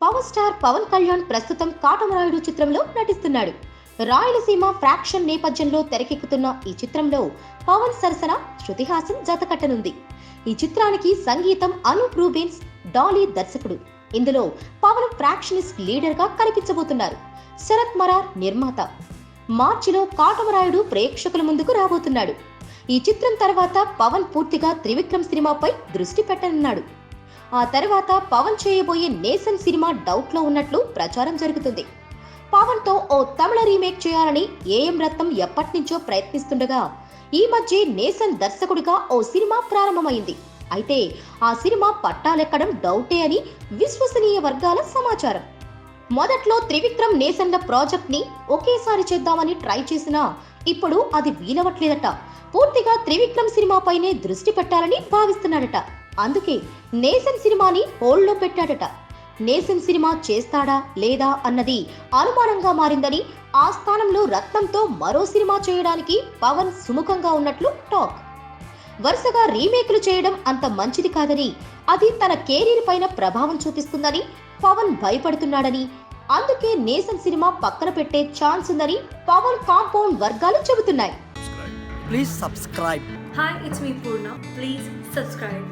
Power star Pawan Kalyan ప్రస్తుతం కాటమరాయుడు చిత్రంలో నటిస్తున్నాడు. రాయలసీమ ఫ్రాక్షన్ నేపథ్యంలో తెరకెక్కుతున్న ఈ చిత్రంలో పవన్ సరసన శృతి హాసన్ జతకట్టనుంది. ఈ చిత్రానికి సంగీతం అనూప్ రూబెన్స్, డాలీ దర్శకుడు. ఇందులో పవన్ ఫ్రాక్షనిస్ట్ లీడర్ గా కనిపించబోతున్నారు. శరత్ మరార్ నిర్మాత. మార్చిలో కాటమరాయుడు ప్రేక్షకుల ముందుకు రాబోతున్నాడు. ఈ చిత్రం తర్వాత పవన్ పూర్తిగా త్రివిక్రమ్ సినిమాపై దృష్టి పెట్టనున్నాడు. ఆ తర్వాత పవన్ చేయబోయే నేసన్ సినిమా డౌట్ లో ఉన్నట్లు ప్రచారం జరుగుతుంది. పవన్ తో ఓ తమిళ రీమేక్ చేయాలని ఏఎం రత్నం ఎప్పటి నుంచో ప్రయత్నిస్తుండగా ఈ మధ్య నేసన్ దర్శకుడిగా ఓ సినిమా ప్రారంభమైంది. అయితే ఆ సినిమా పట్టాలెక్కడం డౌటే అని విశ్వసనీయ వర్గాల సమాచారం. మొదట్లో త్రివిక్రమ్ నేసన్ల ప్రాజెక్ట్ ని ఒకేసారి చేద్దామని ట్రై చేసినా ఇప్పుడు అది వీలవట్లేదట. పూర్తిగా త్రివిక్రమ్ సినిమాపైనే దృష్టి పెట్టాలని భావిస్తున్నాడట. అందుకే నేసన్ సినిమాని హోల్డ్ లో పెట్టాడట. నేసన్ సినిమా చేస్తాడా లేదా అన్నది అనుమానంగా మారిందని, ఆ స్థానంలో రత్నంతో మరో సినిమా చేయడానికి పవన్ సుముఖంగా ఉన్నట్లు టాక్. వరుసగా రీమేక్లు చేయడం అంత మంచిది కాదని, అది తన కెరీర్ పైన ప్రభావం చూపిస్తుందని పవన్ భయపడుతున్నాడని, అందుకే నేసన్ సినిమా పక్కన పెట్టే ఛాన్స్ ఉందని పవన్ కాంపౌండ్ వర్గాలు చెబుతున్నాయి. Please subscribe. Hi, it's me Purna. Please subscribe.